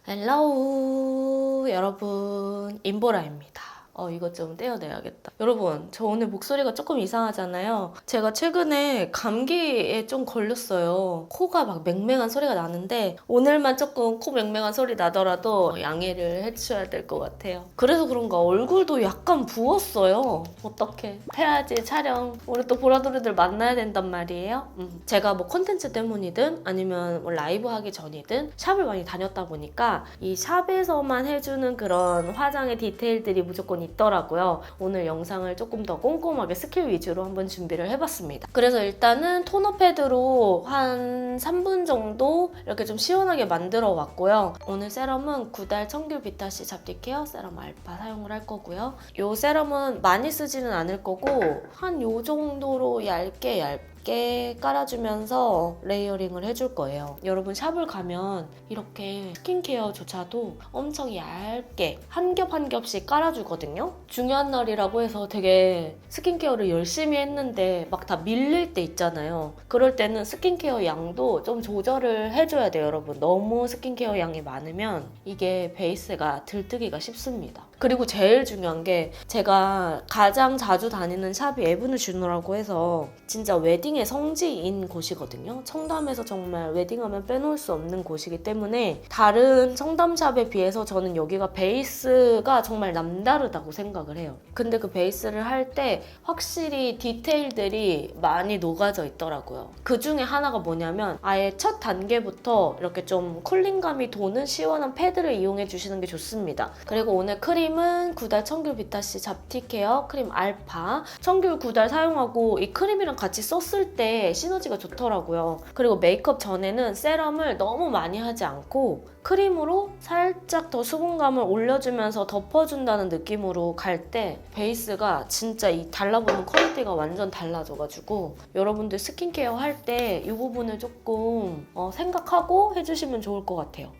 헬로우 여러분, 임보라입니다. 이거 좀 떼어내야겠다. 여러분, 저 오늘 목소리가 조금 이상하잖아요. 제가 최근에 감기에 좀 걸렸어요. 코가 막 맹맹한 소리가 나는데 오늘만 조금 코 맹맹한 소리 나더라도 양해를 해주셔야 될 것 같아요. 그래서 그런가 얼굴도 약간 부었어요. 어떡해. 해야지 촬영. 우리 또 보라돌이들 만나야 된단 말이에요. 제가 뭐 콘텐츠 때문이든 아니면 뭐 라이브 하기 전이든 샵을 많이 다녔다 보니까 이 샵에서만 해주는 그런 화장의 디테일들이 무조건 있더라고요. 오늘 영상을 조금 더 꼼꼼하게 스킬 위주로 한번 준비를 해봤습니다. 그래서 일단은 토너 패드로 한 3분 정도 이렇게 좀 시원하게 만들어 왔고요. 오늘 세럼은 구달 청귤 비타C 잡티 케어 세럼 알파 사용을 할 거고요. 이 세럼은 많이 쓰지는 않을 거고 한 요 정도로 얇게 깔아주면서 레이어링을 해줄 거예요. 여러분 샵을 가면 이렇게 스킨케어조차도 엄청 얇게 한 겹 한 겹씩 깔아주거든요. 중요한 날이라고 해서 되게 스킨케어를 열심히 했는데 막 다 밀릴 때 있잖아요. 그럴 때는 스킨케어 양도 좀 조절을 해줘야 돼요, 여러분. 너무 스킨케어 양이 많으면 이게 베이스가 들뜨기가 쉽습니다. 그리고 제일 중요한 게 제가 가장 자주 다니는 샵이 에브뉴 주노라고 해서 진짜 웨딩의 성지인 곳이거든요. 청담에서 정말 웨딩하면 빼놓을 수 없는 곳이기 때문에 다른 청담샵에 비해서 저는 여기가 베이스가 정말 남다르다고 생각을 해요. 근데 그 베이스를 할 때 확실히 디테일들이 많이 녹아져 있더라고요. 그 중에 하나가 뭐냐면 아예 첫 단계부터 이렇게 좀 쿨링감이 도는 시원한 패드를 이용해 주시는 게 좋습니다. 그리고 오늘 크림은 구달 청귤 비타C 잡티 케어 크림 알파. 청귤 구달 사용하고 이 크림이랑 같이 썼을 때 시너지가 좋더라고요. 그리고 메이크업 전에는 세럼을 너무 많이 하지 않고 크림으로 살짝 더 수분감을 올려주면서 덮어준다는 느낌으로 갈 때 베이스가 진짜 이 달라붙는 퀄리티가 완전 달라져가지고 여러분들 스킨케어 할 때 이 부분을 조금 생각하고 해주시면 좋을 것 같아요.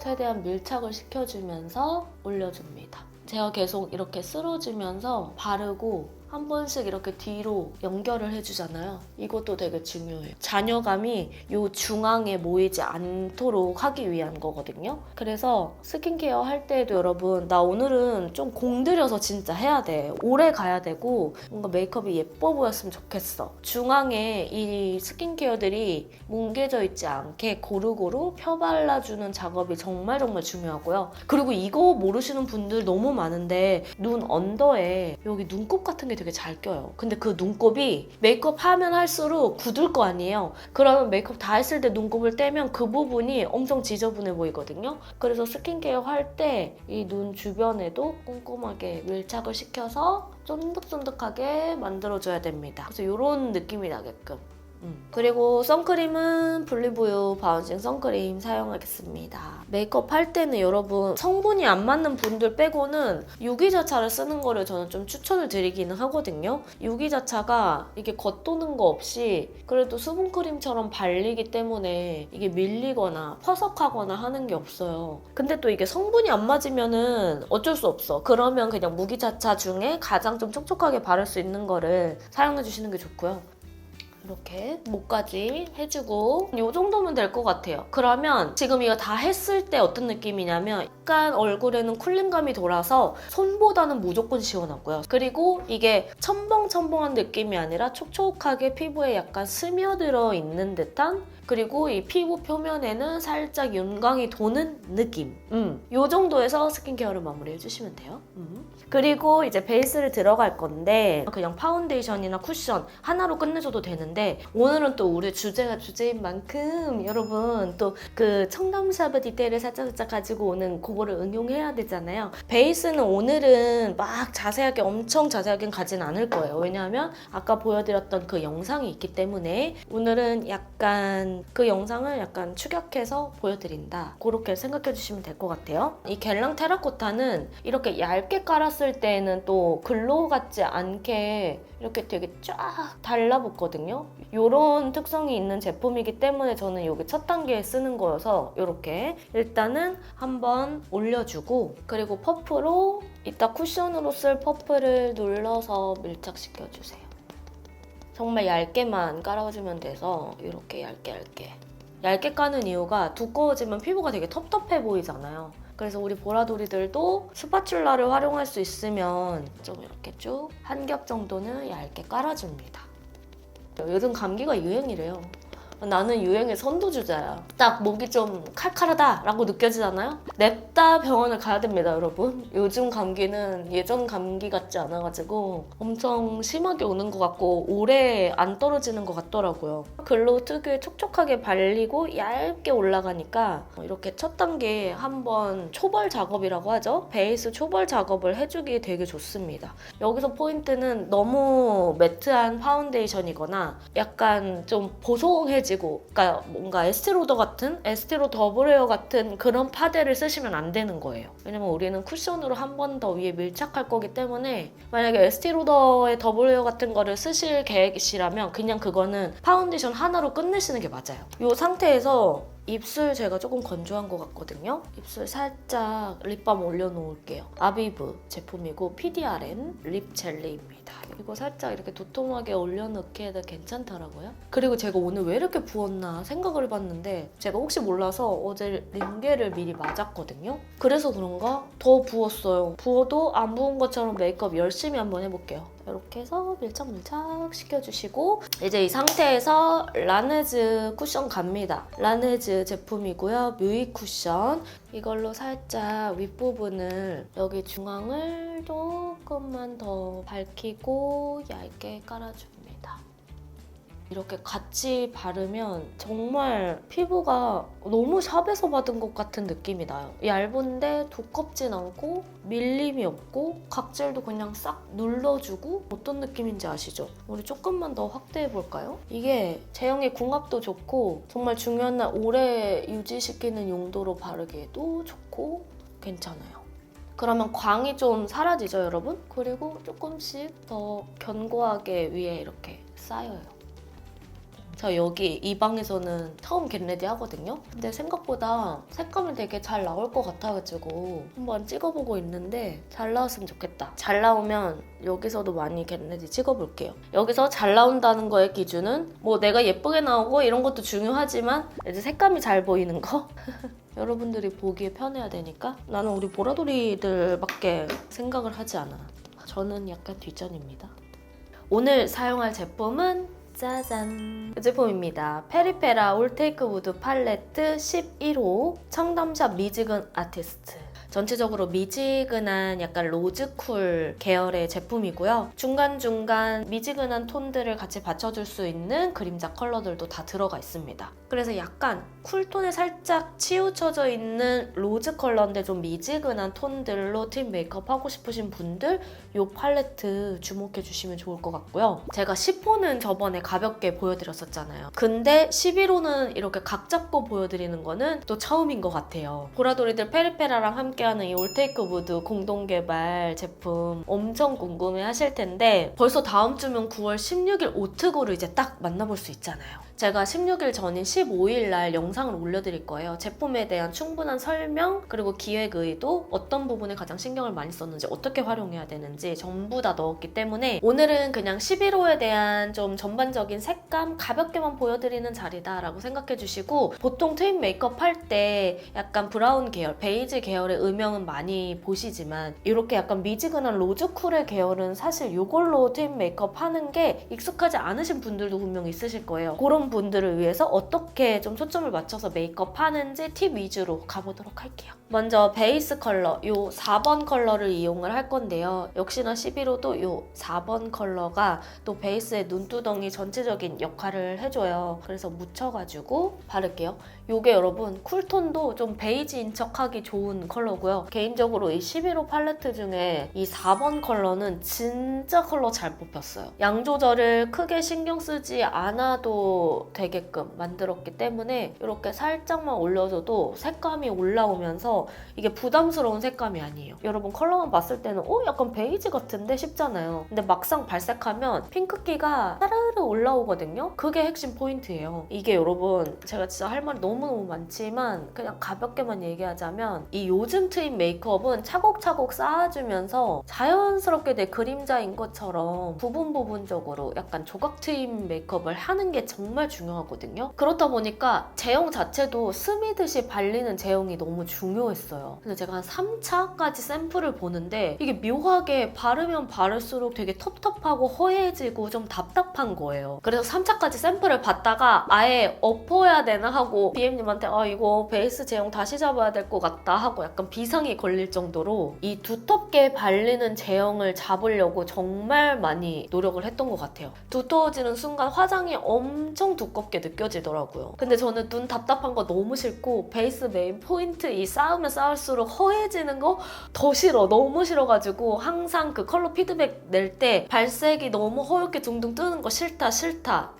최대한 밀착을 시켜주면서 올려줍니다. 제가 계속 이렇게 쓸어주면서 바르고 한 번씩 이렇게 뒤로 연결을 해주잖아요. 이것도 되게 중요해요. 잔여감이 이 중앙에 모이지 않도록 하기 위한 거거든요. 그래서 스킨케어 할 때에도 여러분 나 오늘은 좀 공들여서 진짜 해야 돼. 오래 가야 되고 뭔가 메이크업이 예뻐 보였으면 좋겠어. 중앙에 이 스킨케어들이 뭉개져 있지 않게 고루고루 펴발라주는 작업이 정말 중요하고요. 그리고 이거 모르시는 분들 너무 많은데 눈 언더에 여기 눈곱 같은 게 되게 잘 껴요. 근데 그 눈곱이 메이크업 하면 할수록 굳을 거 아니에요. 그러면 메이크업 다 했을 때 눈곱을 떼면 그 부분이 엄청 지저분해 보이거든요. 그래서 스킨케어 할 때 이 눈 주변에도 꼼꼼하게 밀착을 시켜서 쫀득쫀득하게 만들어줘야 됩니다. 그래서 이런 느낌이 나게끔. 그리고 선크림은 블리브유 바운싱 선크림 사용하겠습니다. 메이크업 할 때는 여러분 성분이 안 맞는 분들 빼고는 유기자차를 쓰는 거를 저는 좀 추천을 드리기는 하거든요. 유기자차가 이게 겉도는 거 없이 그래도 수분크림처럼 발리기 때문에 이게 밀리거나 퍼석하거나 하는 게 없어요. 근데 또 이게 성분이 안 맞으면은 어쩔 수 없어. 그러면 그냥 무기자차 중에 가장 좀 촉촉하게 바를 수 있는 거를 사용해 주시는 게 좋고요. 이렇게 목까지 해주고 이 정도면 될 것 같아요. 그러면 지금 이거 다 했을 때 어떤 느낌이냐면 약간 얼굴에는 쿨링감이 돌아서 손보다는 무조건 시원하고요. 그리고 이게 첨벙첨벙한 느낌이 아니라 촉촉하게 피부에 약간 스며들어 있는 듯한 그리고 이 피부 표면에는 살짝 윤광이 도는 느낌. 이 정도에서 스킨케어를 마무리해 주시면 돼요. 그리고 이제 베이스를 들어갈 건데 그냥 파운데이션이나 쿠션 하나로 끝내줘도 되는데 오늘은 또 우리 주제가 주제인 만큼 여러분 또 그 청담샵의 디테일을 살짝 가지고 오는 그거를 응용해야 되잖아요. 베이스는 오늘은 막 자세하게 엄청 자세하게 가진 않을 거예요. 왜냐하면 아까 보여드렸던 그 영상이 있기 때문에 오늘은 약간 그 영상을 약간 축약해서 보여드린다. 그렇게 생각해 주시면 될 것 같아요. 이 겔랑 테라코타는 이렇게 얇게 깔았을 때는 또 글로우 같지 않게 이렇게 되게 쫙 달라붙거든요. 이런 특성이 있는 제품이기 때문에 저는 여기 첫 단계에 쓰는 거여서 이렇게 일단은 한번 올려주고 그리고 퍼프로 이따 쿠션으로 쓸 퍼프를 눌러서 밀착시켜주세요. 정말 얇게만 깔아주면 돼서 이렇게 얇게 얇게 까는 이유가 두꺼워지면 피부가 되게 텁텁해 보이잖아요. 그래서 우리 보라돌이들도 스파츌라를 활용할 수 있으면 좀 이렇게 쭉 한 겹 정도는 얇게 깔아줍니다. 요즘 감기가 유행이래요. 나는 유행의 선두주자야. 딱 목이 좀 칼칼하다 라고 느껴지잖아요? 냅다 병원을 가야 됩니다, 여러분. 요즘 감기는 예전 감기 같지 않아가지고 엄청 심하게 오는 것 같고 오래 안 떨어지는 것 같더라고요. 글로우 특유의 촉촉하게 발리고 얇게 올라가니까 이렇게 첫 단계 한번 초벌 작업이라고 하죠. 베이스 초벌 작업을 해주기 되게 좋습니다. 여기서 포인트는 너무 매트한 파운데이션이거나 약간 좀 보송해지고 그러니까 뭔가 에스티로더 같은 에스티로 더블웨어 같은 그런 파데를 쓰시면 안 되는 거예요. 왜냐면 우리는 쿠션으로 한 번 더 위에 밀착할 거기 때문에 만약에 에스티로더의 더블웨어 같은 거를 쓰실 계획이시라면 그냥 그거는 파운데이션 하나로 끝내시는 게 맞아요. 이 상태에서 입술 제가 조금 건조한 것 같거든요. 입술 살짝 립밤 올려놓을게요. 아비브 제품이고 PDRN 립 젤리입니다. 이거 살짝 이렇게 도톰하게 올려놓기에도 괜찮더라고요. 그리고 제가 오늘 왜 이렇게 부었나 생각을 해봤는데 제가 혹시 몰라서 어제 링겔을 미리 맞았거든요. 그래서 그런가 더 부었어요. 부어도 안 부은 것처럼 메이크업 열심히 한번 해볼게요. 이렇게 해서 밀착 시켜주시고 이제 이 상태에서 라네즈 쿠션 갑니다. 라네즈 제품이고요. 뮤이 쿠션 이걸로 살짝 윗부분을 여기 중앙을 조금만 더 밝히고 얇게 깔아줍니다. 이렇게 같이 바르면 정말 피부가 너무 샵에서 받은 것 같은 느낌이 나요. 얇은데 두껍진 않고 밀림이 없고 각질도 그냥 싹 눌러주고 어떤 느낌인지 아시죠? 우리 조금만 더 확대해볼까요? 이게 제형의 궁합도 좋고 정말 중요한 날 오래 유지시키는 용도로 바르기에도 좋고 괜찮아요. 그러면 광이 좀 사라지죠, 여러분? 그리고 조금씩 더 견고하게 위에 이렇게 쌓여요. 저 여기 이 방에서는 처음 겟레디 하거든요. 근데 생각보다 색감이 되게 잘 나올 것 같아가지고 한번 찍어보고 있는데 잘 나왔으면 좋겠다. 잘 나오면 여기서도 많이 겟레디 찍어볼게요. 여기서 잘 나온다는 거의 기준은 뭐 내가 예쁘게 나오고 이런 것도 중요하지만 이제 색감이 잘 보이는 거? 여러분들이 보기에 편해야 되니까 나는 우리 보라돌이들밖에 생각을 하지 않아. 저는 약간 뒷전입니다. 오늘 사용할 제품은 짜잔! 이 제품입니다. 페리페라 올테이크 우드 팔레트 11호 청담샵 미지근 아티스트. 전체적으로 미지근한 약간 로즈쿨 계열의 제품이고요. 중간중간 미지근한 톤들을 같이 받쳐줄 수 있는 그림자 컬러들도 다 들어가 있습니다. 그래서 약간 쿨톤에 살짝 치우쳐져 있는 로즈 컬러인데 좀 미지근한 톤들로 팀 메이크업 하고 싶으신 분들 이 팔레트 주목해주시면 좋을 것 같고요. 제가 10호는 저번에 가볍게 보여드렸었잖아요. 근데 11호는 이렇게 각 잡고 보여드리는 거는 또 처음인 것 같아요. 보라돌이들 페리페라랑 함께하는 이 올테이크 우드 공동개발 제품 엄청 궁금해 하실 텐데 벌써 다음 주면 9월 16일 오트고를 이제 딱 만나볼 수 있잖아요. 제가 16일 전인 15일 날 영상을 올려드릴 거예요. 제품에 대한 충분한 설명 그리고 기획 의도 어떤 부분에 가장 신경을 많이 썼는지 어떻게 활용해야 되는지 전부 다 넣었기 때문에 오늘은 그냥 11호에 대한 좀 전반적인 색감 가볍게만 보여드리는 자리다라고 생각해 주시고 보통 트윈 메이크업 할 때 약간 브라운 계열, 베이지 계열의 음영은 많이 보시지만 이렇게 약간 미지근한 로즈쿨의 계열은 사실 이걸로 트윈 메이크업 하는 게 익숙하지 않으신 분들도 분명 있으실 거예요. 그런 분들을 위해서 어떻게 좀 초점을 맞춰서 메이크업 하는지 팁 위주로 가보도록 할게요. 먼저 베이스 컬러, 이 4번 컬러를 이용을 할 건데요. 역시나 11호도 이 4번 컬러가 또 베이스의 눈두덩이 전체적인 역할을 해줘요. 그래서 묻혀가지고 바를게요. 이게 여러분 쿨톤도 좀 베이지인 척하기 좋은 컬러고요. 개인적으로 이 11호 팔레트 중에 이 4번 컬러는 진짜 컬러 잘 뽑혔어요. 양 조절을 크게 신경 쓰지 않아도 되게끔 만들었기 때문에 이렇게 살짝만 올려줘도 색감이 올라오면서 이게 부담스러운 색감이 아니에요. 여러분 컬러만 봤을 때는 약간 베이지 같은데 싶잖아요. 근데 막상 발색하면 핑크기가 따르르 올라오거든요. 그게 핵심 포인트예요. 이게 여러분 제가 진짜 할 말이 너무 너무너무 많지만 그냥 가볍게만 얘기하자면 이 요즘 트임 메이크업은 차곡차곡 쌓아주면서 자연스럽게 내 그림자인 것처럼 부분적으로 약간 조각 트임 메이크업을 하는 게 정말 중요하거든요. 그렇다 보니까 제형 자체도 스미듯이 발리는 제형이 너무 중요했어요. 근데 제가 한 3차까지 샘플을 보는데 이게 묘하게 바르면 바를수록 되게 텁텁하고 허해지고 좀 답답한 거예요. 그래서 3차까지 샘플을 봤다가 아예 엎어야 되나 하고 BM님한테 이거 베이스 제형 다시 잡아야 될 것 같다 하고 약간 비상이 걸릴 정도로 이 두텁게 발리는 제형을 잡으려고 정말 많이 노력을 했던 것 같아요. 두터워지는 순간 화장이 엄청 두껍게 느껴지더라고요. 근데 저는 눈 답답한 거 너무 싫고 베이스 메인 포인트 이 쌓으면 쌓을수록 허해지는 거 더 싫어. 너무 싫어가지고 항상 그 컬러 피드백 낼 때 발색이 너무 허옇게 둥둥 뜨는 거 싫다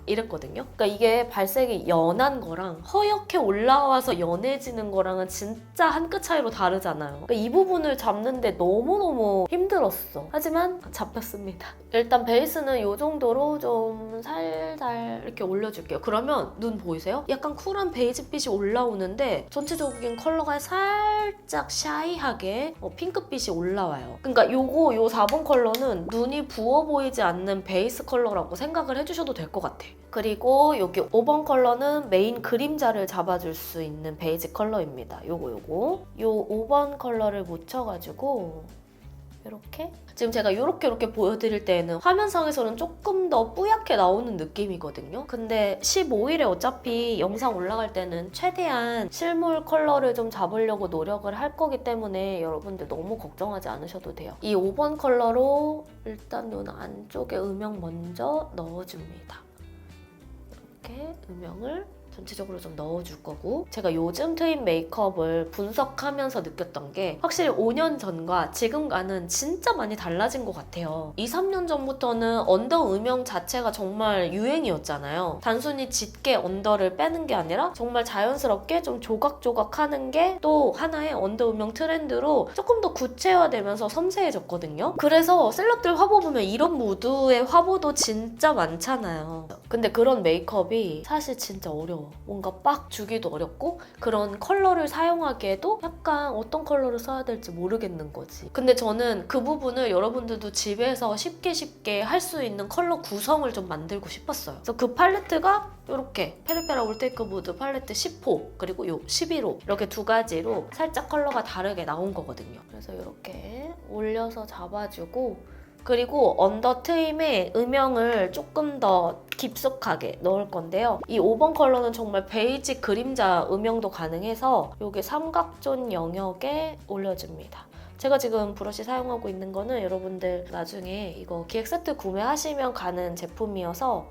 이랬거든요. 그러니까 이게 발색이 연한 거랑 허옇게 올라와서 연해지는 거랑은 진짜 한 끗 차이로 다르잖아요. 그러니까 이 부분을 잡는데 너무너무 힘들었어. 하지만 잡혔습니다. 일단 베이스는 이 정도로 좀 살살 이렇게 올려줄게요. 그러면 눈 보이세요? 약간 쿨한 베이지빛이 올라오는데 전체적인 컬러가 살짝 샤이하게 핑크빛이 올라와요. 그러니까 요 4번 컬러는 눈이 부어 보이지 않는 베이스 컬러라고 생각을 해주셔도 될 것 같아. 그리고 여기 5번 컬러는 메인 그림자를 잡아줄 수 있는 베이지 컬러입니다. 요거. 요 5번 컬러를 묻혀가지고 이렇게 지금 제가 이렇게 보여드릴 때에는 화면상에서는 조금 더 뿌옇게 나오는 느낌이거든요. 근데 15일에 어차피 영상 올라갈 때는 최대한 실물 컬러를 좀 잡으려고 노력을 할 거기 때문에 여러분들 너무 걱정하지 않으셔도 돼요. 이 5번 컬러로 일단 눈 안쪽에 음영 먼저 넣어줍니다. 이렇게 음영을 전체적으로 좀 넣어줄 거고, 제가 요즘 트임 메이크업을 분석하면서 느꼈던 게 확실히 5년 전과 지금과는 진짜 많이 달라진 것 같아요. 2, 3년 전부터는 언더 음영 자체가 정말 유행이었잖아요. 단순히 짙게 언더를 빼는 게 아니라 정말 자연스럽게 좀 조각조각 하는 게 또 하나의 언더 음영 트렌드로 조금 더 구체화되면서 섬세해졌거든요. 그래서 셀럽들 화보 보면 이런 무드의 화보도 진짜 많잖아요. 근데 그런 메이크업이 사실 진짜 어려워. 뭔가 빡 주기도 어렵고 그런 컬러를 사용하기에도 약간 어떤 컬러를 써야 될지 모르겠는 거지. 근데 저는 그 부분을 여러분들도 집에서 쉽게 할 수 있는 컬러 구성을 좀 만들고 싶었어요. 그래서 그 팔레트가 이렇게 페르페라 올테이크 무드 팔레트 10호 그리고 요 11호 이렇게 두 가지로 살짝 컬러가 다르게 나온 거거든요. 그래서 이렇게 올려서 잡아주고, 그리고 언더 트임에 음영을 조금 더 깊숙하게 넣을 건데요. 이 5번 컬러는 정말 베이지 그림자 음영도 가능해서 여기 삼각존 영역에 올려줍니다. 제가 지금 브러쉬 사용하고 있는 거는 여러분들 나중에 이거 기획 세트 구매하시면 가는 제품이어서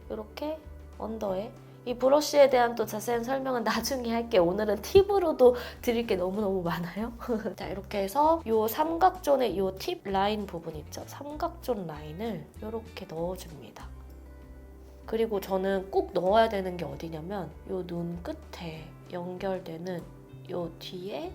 이렇게 언더에, 이 브러쉬에 대한 또 자세한 설명은 나중에 할게요. 오늘은 팁으로도 드릴 게 너무너무 많아요. 자, 이렇게 해서 이 삼각존의 이 팁 라인 부분 있죠? 삼각존 라인을 이렇게 넣어줍니다. 그리고 저는 꼭 넣어야 되는 게 어디냐면 이 눈 끝에 연결되는 이 뒤에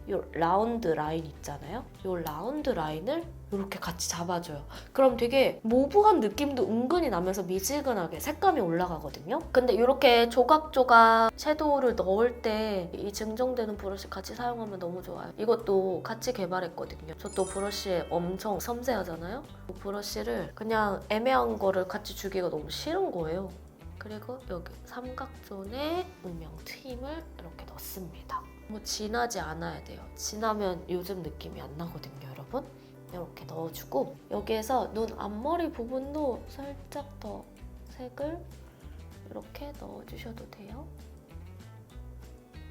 이 라운드 라인 있잖아요? 이 라운드 라인을 이렇게 같이 잡아줘요. 그럼 되게 모브한 느낌도 은근히 나면서 미지근하게 색감이 올라가거든요. 근데 이렇게 조각조각 섀도우를 넣을 때 이 증정되는 브러쉬 같이 사용하면 너무 좋아요. 이것도 같이 개발했거든요. 저 또 브러쉬에 엄청 섬세하잖아요. 브러쉬를 그냥 애매한 거를 같이 주기가 너무 싫은 거예요. 그리고 여기 삼각존에 음영 트임을 이렇게 넣습니다. 너무 진하지 않아야 돼요. 진하면 요즘 느낌이 안 나거든요, 여러분. 이렇게 넣어주고, 여기에서 눈 앞머리 부분도 살짝 더 색을 이렇게 넣어주셔도 돼요.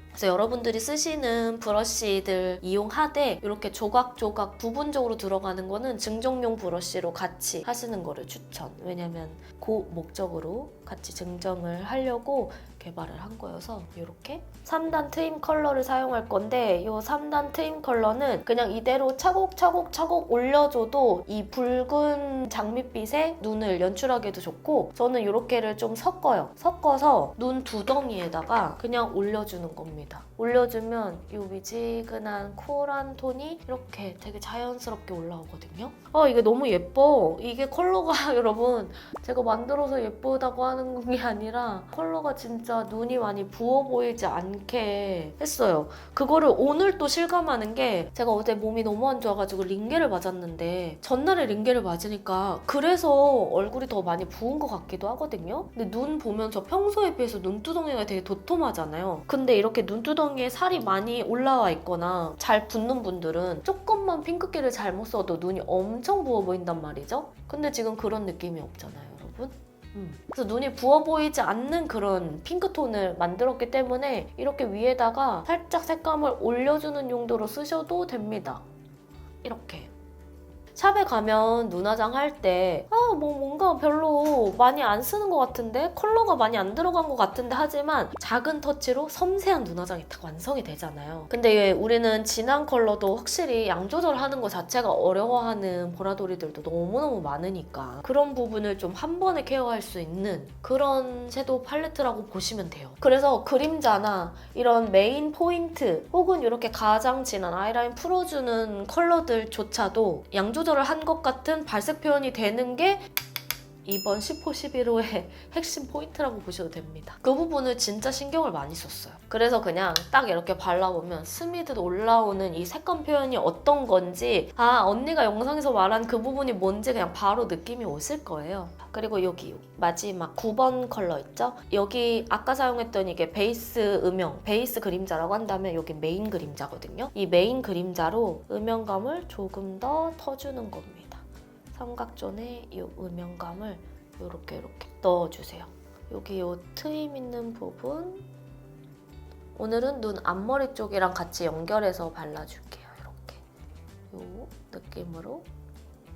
그래서 여러분들이 쓰시는 브러쉬들 이용하되 이렇게 조각조각 부분적으로 들어가는 거는 증정용 브러쉬로 같이 하시는 거를 추천. 왜냐면 그 목적으로 같이 증정을 하려고 개발을 한 거여서. 이렇게 3단 트임 컬러를 사용할 건데, 이 3단 트임 컬러는 그냥 이대로 차곡차곡 올려줘도 이 붉은 장밋빛에 눈을 연출하기도 좋고, 저는 이렇게를 좀 섞어서 눈 두덩이에다가 그냥 올려주는 겁니다. 올려주면 이 미지근한 쿨한 톤이 이렇게 되게 자연스럽게 올라오거든요. 이게 너무 예뻐. 이게 컬러가 여러분 제가 만들어서 예쁘다고 하는 게 아니라 컬러가 진짜 진짜 눈이 많이 부어 보이지 않게 했어요. 그거를 오늘 또 실감하는 게 제가 어제 몸이 너무 안 좋아가지고 링겔을 맞았는데 전날에 링겔을 맞으니까 그래서 얼굴이 더 많이 부은 것 같기도 하거든요. 근데 눈 보면 저 평소에 비해서 눈두덩이가 되게 도톰하잖아요. 근데 이렇게 눈두덩이에 살이 많이 올라와 있거나 잘 붓는 분들은 조금만 핑크기를 잘못 써도 눈이 엄청 부어 보인단 말이죠. 근데 지금 그런 느낌이 없잖아요, 여러분. 그래서 눈이 부어 보이지 않는 그런 핑크톤을 만들었기 때문에 이렇게 위에다가 살짝 색감을 올려주는 용도로 쓰셔도 됩니다. 이렇게. 샵에 가면 눈화장 할 때 뭔가 별로 많이 안 쓰는 것 같은데 컬러가 많이 안 들어간 것 같은데 하지만 작은 터치로 섬세한 눈화장이 딱 완성이 되잖아요. 근데 우리는 진한 컬러도 확실히 양 조절하는 것 자체가 어려워하는 보라돌이들도 너무너무 많으니까 그런 부분을 좀 한 번에 케어할 수 있는 그런 섀도우 팔레트라고 보시면 돼요. 그래서 그림자나 이런 메인 포인트 혹은 이렇게 가장 진한 아이라인 풀어주는 컬러들조차도 양 조절을 한 것 같은 발색 표현이 되는 게 이번 10호 11호의 핵심 포인트라고 보셔도 됩니다. 그 부분을 진짜 신경을 많이 썼어요. 그래서 그냥 딱 이렇게 발라보면 스미드 올라오는 이 색감 표현이 어떤 건지 언니가 영상에서 말한 그 부분이 뭔지 그냥 바로 느낌이 오실 거예요. 그리고 여기 마지막 9번 컬러 있죠? 여기 아까 사용했던 이게 베이스 음영, 베이스 그림자라고 한다면 여기 메인 그림자거든요. 이 메인 그림자로 음영감을 조금 더 터주는 겁니다. 삼각존에 이 음영감을 이렇게 넣어주세요. 여기 이 트임 있는 부분 오늘은 눈 앞머리 쪽이랑 같이 연결해서 발라줄게요. 이렇게 이 느낌으로.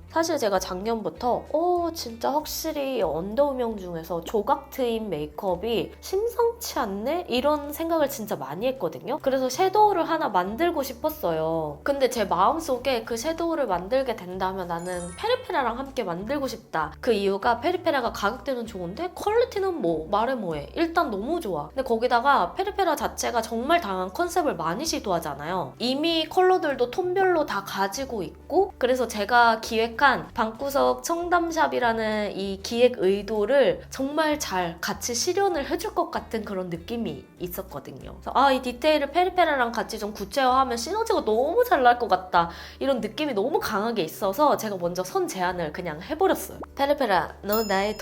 사실 제가 작년부터 진짜 확실히 언더 음영 중에서 조각 트임 메이크업이 심상치 않네? 이런 생각을 진짜 많이 했거든요. 그래서 섀도우를 하나 만들고 싶었어요. 근데 제 마음속에 그 섀도우를 만들게 된다면 나는 페리페라랑 함께 만들고 싶다. 그 이유가 페리페라가 가격대는 좋은데 퀄리티는 말해 뭐해. 일단 너무 좋아. 근데 거기다가 페리페라 자체가 정말 다양한 컨셉을 많이 시도하잖아요. 이미 컬러들도 톤별로 다 가지고 있고 그래서 제가 기획한 방구석 청담샵이라는 이 기획 의도를 정말 잘 같이 실현을 해줄 것 같은 그런 느낌이 있었거든요. 그래서 이 디테일을 페리페라랑 같이 좀 구체화하면 시너지가 너무 잘 날 것 같다. 이런 느낌이 너무 강하게 있어서 제가 먼저 선 제안을 그냥 해버렸어요. 페리페라, 너 나의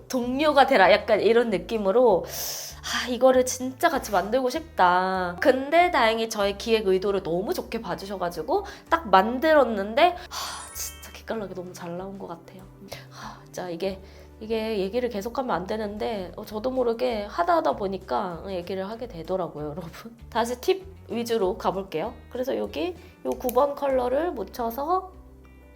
동료가 되라. 약간 이런 느낌으로 이거를 진짜 같이 만들고 싶다. 근데 다행히 저의 기획 의도를 너무 좋게 봐주셔가지고 딱 만들었는데 진짜 기깔나게 너무 잘 나온 것 같아요. 진짜 이게 얘기를 계속하면 안 되는데 저도 모르게 하다 보니까 얘기를 하게 되더라고요, 여러분. 다시 팁 위주로 가볼게요. 그래서 여기 이 9번 컬러를 묻혀서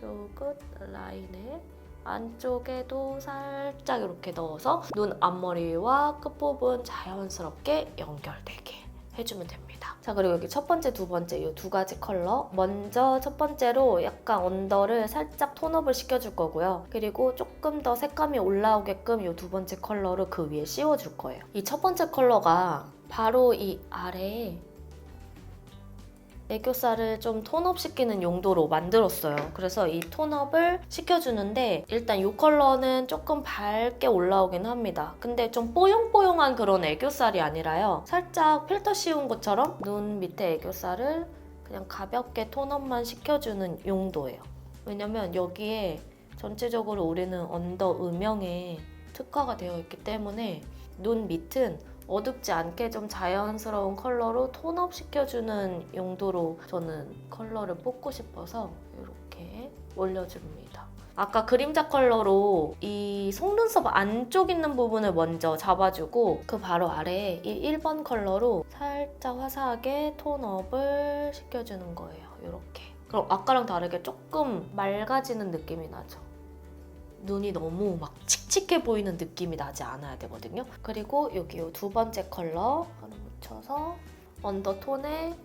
요 끝 라인에 안쪽에도 살짝 이렇게 넣어서 눈 앞머리와 끝부분 자연스럽게 연결되게 해주면 됩니다. 자, 그리고 여기 첫 번째, 두 번째 이 두 가지 컬러. 먼저 첫 번째로 약간 언더를 살짝 톤업을 시켜줄 거고요. 그리고 조금 더 색감이 올라오게끔 이 두 번째 컬러를 그 위에 씌워줄 거예요. 이 첫 번째 컬러가 바로 이 아래에 애교살을 좀 톤업 시키는 용도로 만들었어요. 그래서 이 톤업을 시켜주는데 일단 이 컬러는 조금 밝게 올라오긴 합니다. 근데 좀 뽀용뽀용한 그런 애교살이 아니라요. 살짝 필터 씌운 것처럼 눈 밑에 애교살을 그냥 가볍게 톤업만 시켜주는 용도예요. 왜냐면 여기에 전체적으로 우리는 언더 음영에 특화가 되어 있기 때문에 눈 밑은 어둡지 않게 좀 자연스러운 컬러로 톤업 시켜주는 용도로 저는 컬러를 뽑고 싶어서 이렇게 올려줍니다. 아까 그림자 컬러로 이 속눈썹 안쪽 있는 부분을 먼저 잡아주고 그 바로 아래에 이 1번 컬러로 살짝 화사하게 톤업을 시켜주는 거예요. 이렇게. 그럼 아까랑 다르게 조금 맑아지는 느낌이 나죠. 눈이 너무 막 칙칙해 보이는 느낌이 나지 않아야 되거든요. 그리고 여기 두 번째 컬러 하나 묻혀서 언더톤에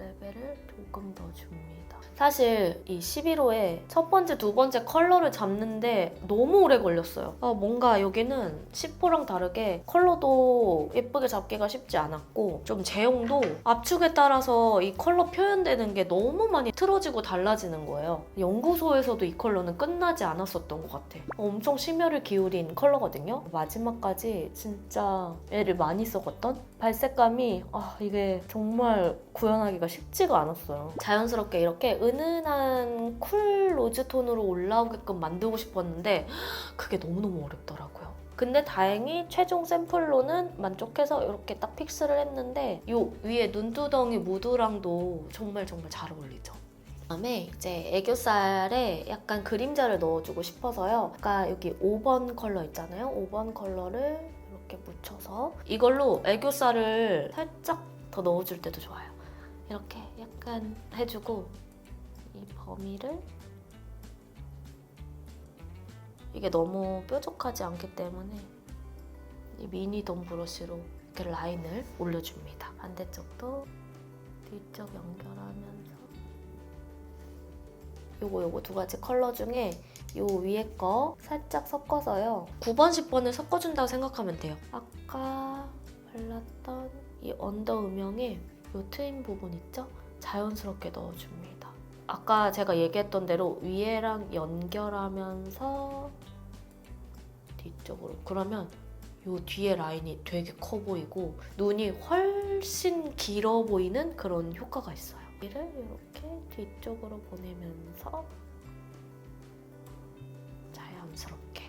레벨을 조금 더 줍니다. 사실 이 11호에 첫 번째, 두 번째 컬러를 잡는데 너무 오래 걸렸어요. 뭔가 여기는 10호랑 다르게 컬러도 예쁘게 잡기가 쉽지 않았고 좀 제형도 압축에 따라서 이 컬러 표현되는 게 너무 많이 틀어지고 달라지는 거예요. 연구소에서도 이 컬러는 끝나지 않았었던 것 같아. 엄청 심혈을 기울인 컬러거든요. 마지막까지 진짜 애를 많이 써봤던 발색감이 이게 정말 구현하기가 쉽지가 않았어요. 자연스럽게 이렇게 은은한 쿨 로즈 톤으로 올라오게끔 만들고 싶었는데 그게 너무너무 어렵더라고요. 근데 다행히 최종 샘플로는 만족해서 이렇게 딱 픽스를 했는데 이 위에 눈두덩이 무드랑도 정말 잘 어울리죠. 그다음에 이제 애교살에 약간 그림자를 넣어주고 싶어서요. 아까 여기 5번 컬러 있잖아요. 5번 컬러를 이렇게 묻혀서 이걸로 애교살을 살짝 더 넣어줄 때도 좋아요. 이렇게 약간 해주고 이 범위를 이게 너무 뾰족하지 않기 때문에 이 미니 덤 브러쉬로 이렇게 라인을 올려줍니다. 반대쪽도 뒤쪽 연결하면서 요거 두 가지 컬러 중에 요 위에 거 살짝 섞어서요. 9번, 10번을 섞어준다고 생각하면 돼요. 아까 발랐던 이 언더 음영에 요 트임 부분 있죠? 자연스럽게 넣어줍니다. 아까 제가 얘기했던 대로 위에랑 연결하면서 뒤쪽으로. 그러면 요 뒤에 라인이 되게 커 보이고 눈이 훨씬 길어 보이는 그런 효과가 있어요. 이를 이렇게 뒤쪽으로 보내면서 자연스럽게.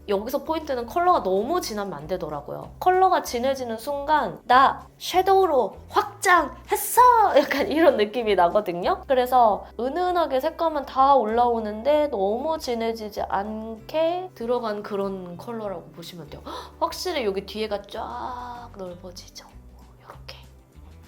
여기서 포인트는 컬러가 너무 진하면 안 되더라고요. 컬러가 진해지는 순간 나 섀도우로 확장했어! 약간 이런 느낌이 나거든요. 그래서 은은하게 색감은 다 올라오는데 너무 진해지지 않게 들어간 그런 컬러라고 보시면 돼요. 확실히 여기 뒤에가 쫙 넓어지죠. 이렇게.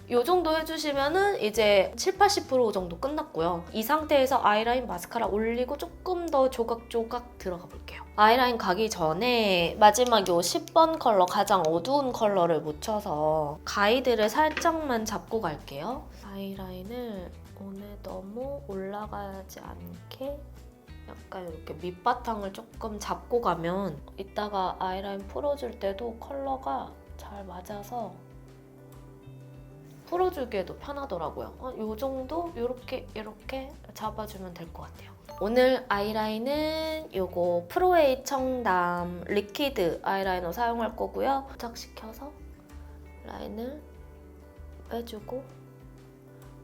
이 정도 해주시면은 이제 70~80% 정도 끝났고요. 이 상태에서 아이라인 마스카라 올리고 조금 더 조각조각 들어가 볼게요. 아이라인 가기 전에 마지막 요 10번 컬러, 가장 어두운 컬러를 묻혀서 가이드를 살짝만 잡고 갈게요. 아이라인을 오늘 너무 올라가지 않게 약간 이렇게 밑바탕을 조금 잡고 가면 이따가 아이라인 풀어줄 때도 컬러가 잘 맞아서 풀어주기에도 편하더라고요. 이 정도 이렇게 잡아주면 될 것 같아요. 오늘 아이라인은 요거 프로웨이 청담 리퀴드 아이라이너 사용할 거고요. 부착시켜서 라인을 빼주고,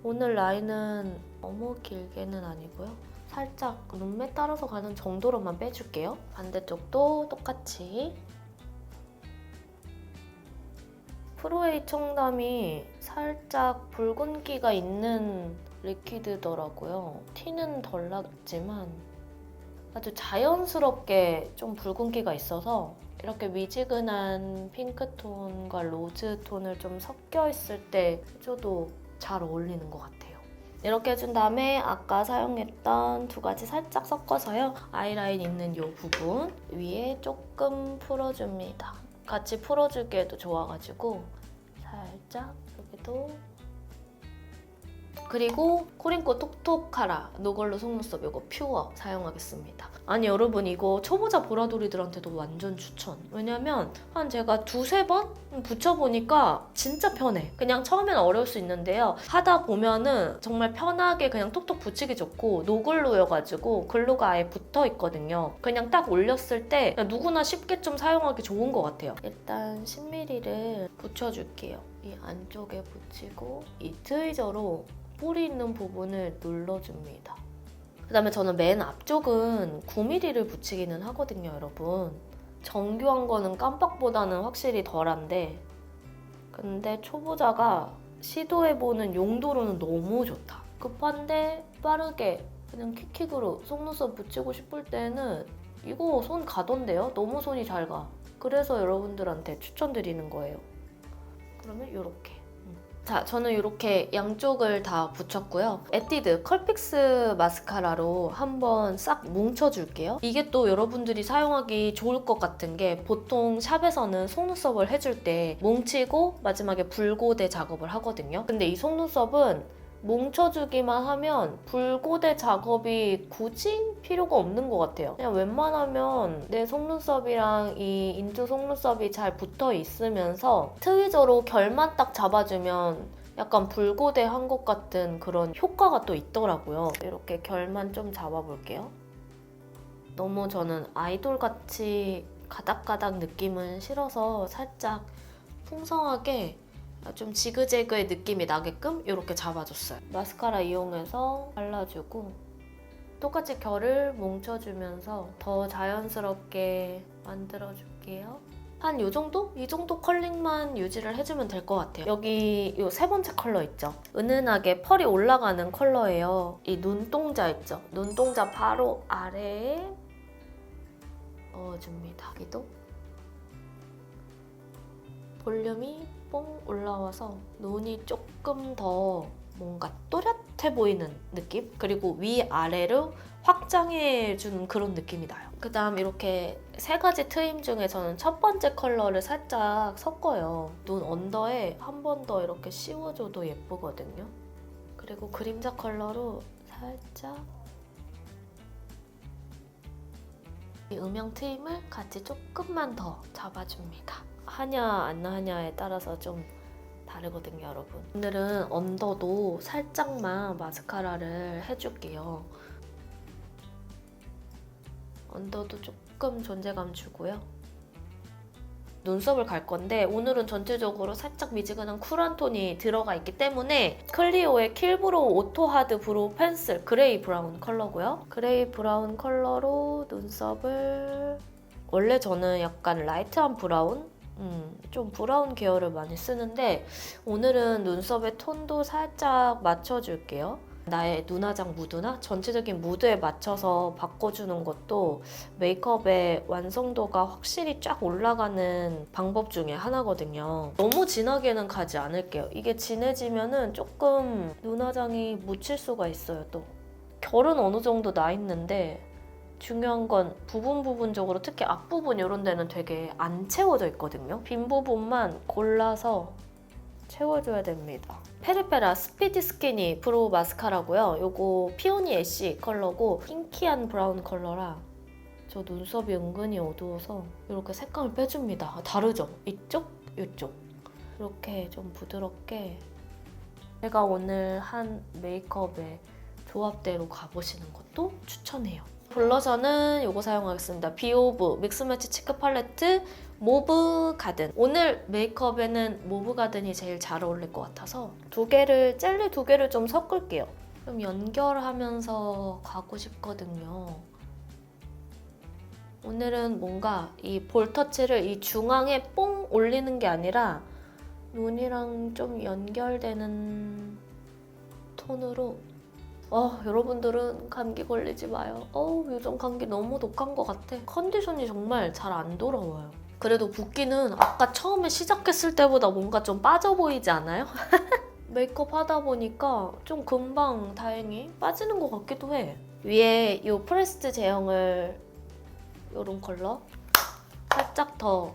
오늘 라인은 너무 길게는 아니고요. 살짝 눈매 따라서 가는 정도로만 빼줄게요. 반대쪽도 똑같이. 프로웨이 청담이 살짝 붉은기가 있는 리퀴드더라고요. 티는 덜 났지만 아주 자연스럽게 좀 붉은기가 있어서 이렇게 미지근한 핑크톤과 로즈톤을 좀 섞여 있을 때 해줘도 잘 어울리는 것 같아요. 이렇게 해준 다음에 아까 사용했던 두 가지 살짝 섞어서요. 아이라인 있는 이 부분 위에 조금 풀어줍니다. 같이 풀어주기에도 좋아가지고 살짝 여기도. 그리고 코링코 톡톡하라 노걸로 속눈썹 이거 퓨어 사용하겠습니다. 아니 여러분, 이거 초보자 보라돌이들한테도 완전 추천. 왜냐면 한 제가 2~3번 붙여보니까 진짜 편해. 그냥 처음엔 어려울 수 있는데요. 하다 보면은 정말 편하게 그냥 톡톡 붙이기 좋고, 노글루여가지고 글루가 아예 붙어있거든요. 그냥 딱 올렸을 때 누구나 쉽게 좀 사용하기 좋은 것 같아요. 일단 10mm를 붙여줄게요. 이 안쪽에 붙이고 이 트위저로 뿌리 있는 부분을 눌러줍니다. 그 다음에 저는 맨 앞쪽은 9mm를 붙이기는 하거든요, 여러분. 정교한 거는 깜빡보다는 확실히 덜한데, 근데 초보자가 시도해보는 용도로는 너무 좋다. 급한데 빠르게 그냥 킥킥으로 속눈썹 붙이고 싶을 때는 이거 손 가던데요? 너무 손이 잘 가. 그래서 여러분들한테 추천드리는 거예요. 그러면 이렇게. 자, 저는 이렇게 양쪽을 다 붙였고요. 에뛰드 컬픽스 마스카라로 한번 싹 뭉쳐줄게요. 이게 또 여러분들이 사용하기 좋을 것 같은 게, 보통 샵에서는 속눈썹을 해줄 때 뭉치고 마지막에 붉고대 작업을 하거든요. 근데 이 속눈썹은 뭉쳐주기만 하면 붉고대 작업이 굳이 필요가 없는 것 같아요. 그냥 웬만하면 내 속눈썹이랑 이 인조 속눈썹이 잘 붙어 있으면서 트위저로 결만 딱 잡아주면 약간 붉고대한 것 같은 그런 효과가 또 있더라고요. 이렇게 결만 좀 잡아볼게요. 너무 저는 아이돌같이 가닥가닥 느낌은 싫어서 살짝 풍성하게 좀 지그재그의 느낌이 나게끔 이렇게 잡아줬어요. 마스카라 이용해서 발라주고 똑같이 결을 뭉쳐주면서 더 자연스럽게 만들어줄게요. 한 이 정도? 이 정도 컬링만 유지를 해주면 될 것 같아요. 여기 이 세 번째 컬러 있죠? 은은하게 펄이 올라가는 컬러예요. 이 눈동자 있죠? 눈동자 바로 아래에 넣어줍니다. 여기도 볼륨이 뽕 올라와서 눈이 조금 더 뭔가 또렷해 보이는 느낌? 그리고 위아래로 확장해주는 그런 느낌이 나요. 그 다음 이렇게 세 가지 트임 중에 저는 첫 번째 컬러를 살짝 섞어요. 눈 언더에 한 번 더 이렇게 씌워줘도 예쁘거든요. 그리고 그림자 컬러로 살짝 이 음영 트임을 같이 조금만 더 잡아줍니다. 하냐 안 하냐에 따라서 좀 다르거든요, 여러분. 오늘은 언더도 살짝만 마스카라를 해줄게요. 언더도 조금 존재감 주고요. 눈썹을 갈 건데 오늘은 전체적으로 살짝 미지근한 쿨한 톤이 들어가 있기 때문에 클리오의 킬브로우 오토 하드 브로우 펜슬 그레이 브라운 컬러고요. 그레이 브라운 컬러로 눈썹을 원래 저는 약간 라이트한 브라운? 좀 브라운 계열을 많이 쓰는데 오늘은 눈썹의 톤도 살짝 맞춰줄게요. 나의 눈화장 무드나 전체적인 무드에 맞춰서 바꿔주는 것도 메이크업의 완성도가 확실히 쫙 올라가는 방법 중에 하나거든요. 너무 진하게는 가지 않을게요. 이게 진해지면은 조금 눈화장이 묻힐 수가 있어요, 또. 결은 어느 정도 나 있는데 중요한 건 부분적으로 특히 앞부분 이런 데는 되게 안 채워져 있거든요. 빈 부분만 골라서 채워줘야 됩니다. 페르페라 스피디 스키니 브로우 마스카라고요. 요거 피오니 애쉬 컬러고 핑키한 브라운 컬러라 저 눈썹이 은근히 어두워서 이렇게 색감을 빼줍니다. 다르죠? 이쪽, 이쪽. 이렇게 좀 부드럽게 제가 오늘 한 메이크업의 조합대로 가보시는 것도 추천해요. 블러셔는 이거 사용하겠습니다. 비오브 믹스매치 치크 팔레트 모브 가든. 오늘 메이크업에는 모브 가든이 제일 잘 어울릴 것 같아서 젤리 두 개를 좀 섞을게요. 좀 연결하면서 가고 싶거든요. 오늘은 뭔가 이 볼터치를 이 중앙에 뽕 올리는 게 아니라 눈이랑 좀 연결되는 톤으로 여러분들은 감기 걸리지 마요. 요즘 감기 너무 독한 것 같아. 컨디션이 정말 잘 안 돌아와요. 그래도 붓기는 아까 처음에 시작했을 때보다 뭔가 좀 빠져 보이지 않아요? 메이크업 하다 보니까 좀 금방 다행히 빠지는 것 같기도 해. 위에 이 프레스드 제형을 이런 컬러 살짝 더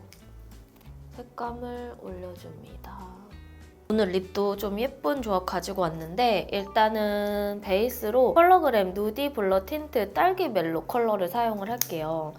색감을 올려줍니다. 오늘 립도 좀 예쁜 조합 가지고 왔는데 일단은 베이스로 컬러그램 누디 블러 틴트 딸기 멜로 컬러를 사용을 할게요.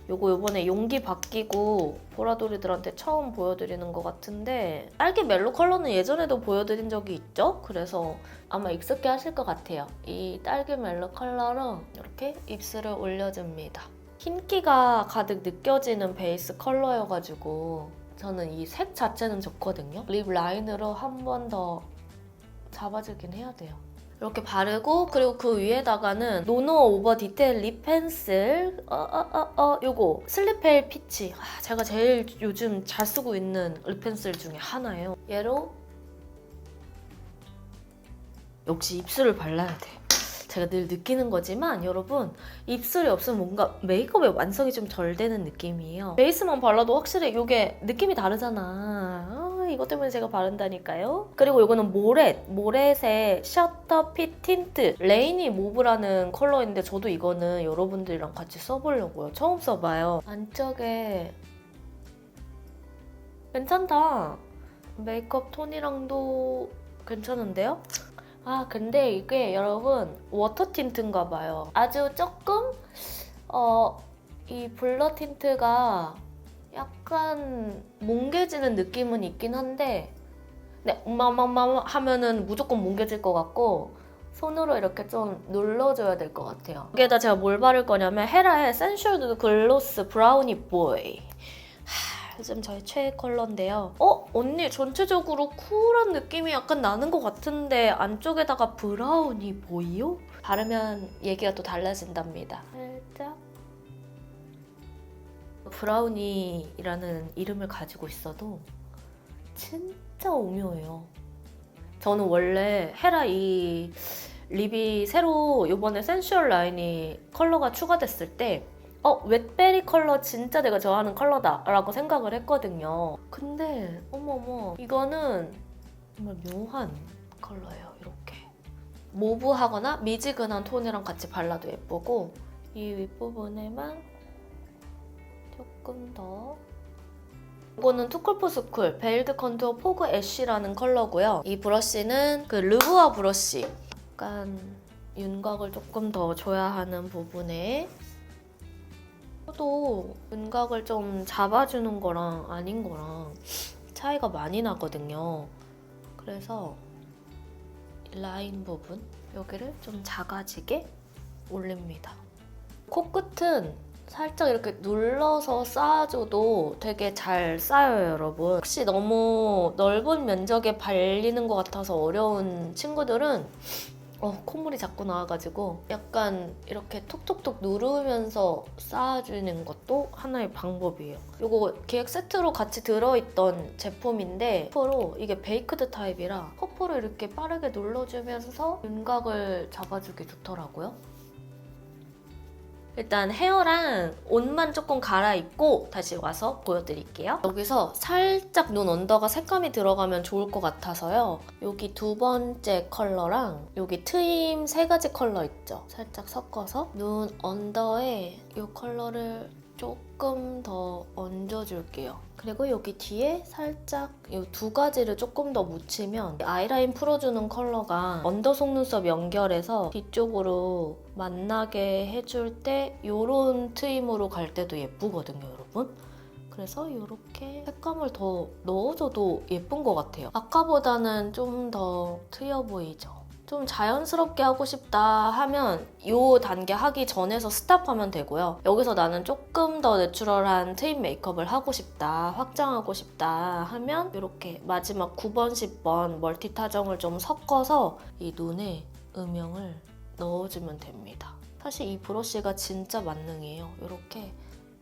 요거 요번에 용기 바뀌고 보라돌이들한테 처음 보여드리는 것 같은데 딸기 멜로 컬러는 예전에도 보여드린 적이 있죠? 그래서 아마 익숙해 하실 것 같아요. 이 딸기 멜로 컬러로 이렇게 입술을 올려줍니다. 흰기가 가득 느껴지는 베이스 컬러여가지고 저는 이 색 자체는 좋거든요. 립 라인으로 한 번 더 잡아주긴 해야 돼요. 이렇게 바르고 그리고 그 위에다가는 노노 오버 디테일 립 펜슬 요거 슬리페일 피치 제가 제일 요즘 잘 쓰고 있는 립 펜슬 중에 하나예요. 얘로 역시 입술을 발라야 돼. 제가 늘 느끼는 거지만 여러분 입술이 없으면 뭔가 메이크업의 완성이 좀 덜 되는 느낌이에요. 베이스만 발라도 확실히 이게 느낌이 다르잖아. 이것 때문에 제가 바른다니까요. 그리고 이거는 모렛의 셔터 핏 틴트 레이니 모브라는 컬러인데 저도 이거는 여러분들이랑 같이 써보려고요. 처음 써봐요. 안쪽에 괜찮다. 메이크업 톤이랑도 괜찮은데요? 아, 근데 이게 여러분 워터 틴트인가 봐요. 아주 조금 이 블러 틴트가 약간 뭉개지는 느낌은 있긴 한데 네, 하면은 무조건 뭉개질 것 같고 손으로 이렇게 좀 눌러줘야 될 것 같아요. 여기에다 제가 뭘 바를 거냐면 헤라의 센슈얼 누드 글로스 브라우니 보이. 요즘 저의 최애 컬러인데요. 언니 전체적으로 쿨한 느낌이 약간 나는 것 같은데 안쪽에다가 브라운이 보이요? 바르면 얘기가 또 달라진답니다. 살짝 브라우니라는 이름을 가지고 있어도 진짜 오묘해요. 저는 원래 헤라 이 립이 새로 이번에 센슈얼 라인이 컬러가 추가됐을 때 웻베리 컬러 진짜 내가 좋아하는 컬러다 라고 생각을 했거든요. 근데 어머머 이거는 정말 묘한 컬러예요. 이렇게 모브하거나 미지근한 톤이랑 같이 발라도 예쁘고 이 윗부분에만 조금 더 이거는 투쿨포스쿨 베일드 컨투어 포그 애쉬라는 컬러고요. 이 브러쉬는 그 르부아 브러쉬 약간 윤곽을 조금 더 줘야 하는 부분에 또 윤곽을 좀 잡아주는 거랑 아닌 거랑 차이가 많이 나거든요. 그래서 라인 부분 여기를 좀 작아지게 올립니다. 코끝은 살짝 이렇게 눌러서 쌓아줘도 되게 잘 쌓여요, 여러분. 혹시 너무 넓은 면적에 발리는 것 같아서 어려운 친구들은 콧물이 자꾸 나와가지고 약간 이렇게 톡톡톡 누르면서 쌓아주는 것도 하나의 방법이에요. 이거 기획 세트로 같이 들어있던 제품인데 퍼프로 이게 베이크드 타입이라 퍼프로 이렇게 빠르게 눌러주면서 윤곽을 잡아주기 좋더라고요. 일단 헤어랑 옷만 조금 갈아입고 다시 와서 보여드릴게요. 여기서 살짝 눈 언더가 색감이 들어가면 좋을 것 같아서요. 여기 두 번째 컬러랑 여기 트임 세 가지 컬러 있죠? 살짝 섞어서 눈 언더에 이 컬러를 조금 더 얹어줄게요. 그리고 여기 뒤에 살짝 이 두 가지를 조금 더 묻히면 아이라인 풀어주는 컬러가 언더 속눈썹 연결해서 뒤쪽으로 만나게 해줄 때 이런 트임으로 갈 때도 예쁘거든요, 여러분. 그래서 이렇게 색감을 더 넣어줘도 예쁜 것 같아요. 아까보다는 좀 더 트여 보이죠? 좀 자연스럽게 하고 싶다 하면 이 단계 하기 전에서 스탑하면 되고요. 여기서 나는 조금 더 내추럴한 트임 메이크업을 하고 싶다, 확장하고 싶다 하면 이렇게 마지막 9번, 10번 멀티 타정을 좀 섞어서 이 눈에 음영을 넣어주면 됩니다. 사실 이 브러쉬가 진짜 만능이에요. 이렇게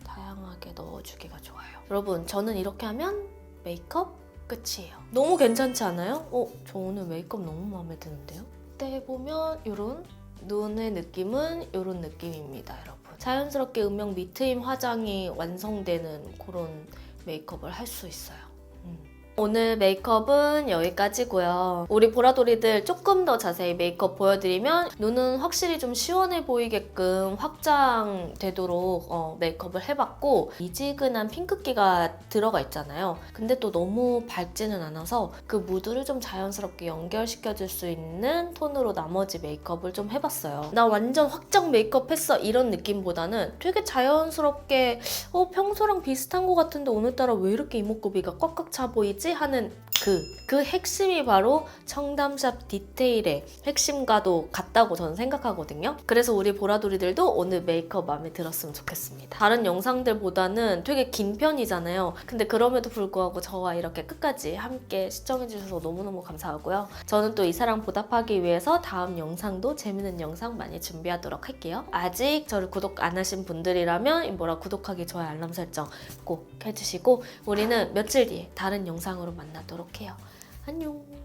다양하게 넣어주기가 좋아요. 여러분, 저는 이렇게 하면 메이크업 끝이에요. 너무 괜찮지 않아요? 저 오늘 메이크업 너무 마음에 드는데요? 이때 보면 이런 눈의 느낌은 이런 느낌입니다, 여러분. 자연스럽게 음영 밑트임 화장이 완성되는 그런 메이크업을 할 수 있어요. 오늘 메이크업은 여기까지고요. 우리 보라돌이들 조금 더 자세히 메이크업 보여드리면 눈은 확실히 좀 시원해 보이게끔 확장되도록 메이크업을 해봤고 미지근한 핑크기가 들어가 있잖아요. 근데 또 너무 밝지는 않아서 그 무드를 좀 자연스럽게 연결시켜줄 수 있는 톤으로 나머지 메이크업을 좀 해봤어요. 나 완전 확장 메이크업 했어 이런 느낌보다는 되게 자연스럽게 평소랑 비슷한 것 같은데 오늘따라 왜 이렇게 이목구비가 꽉꽉 차 보이지? 하는 그 핵심이 바로 청담샵 디테일의 핵심과도 같다고 저는 생각하거든요. 그래서 우리 보라돌이들도 오늘 메이크업 마음에 들었으면 좋겠습니다. 다른 영상들보다는 되게 긴 편이잖아요. 근데 그럼에도 불구하고 저와 이렇게 끝까지 함께 시청해주셔서 너무너무 감사하고요. 저는 또 이 사랑 보답하기 위해서 다음 영상도 재밌는 영상 많이 준비하도록 할게요. 아직 저를 구독 안 하신 분들이라면 임보라 구독하기, 좋아요, 알람 설정 꼭 해주시고 우리는 며칠 뒤에 다른 영상으로 만나도록 해요. 안녕.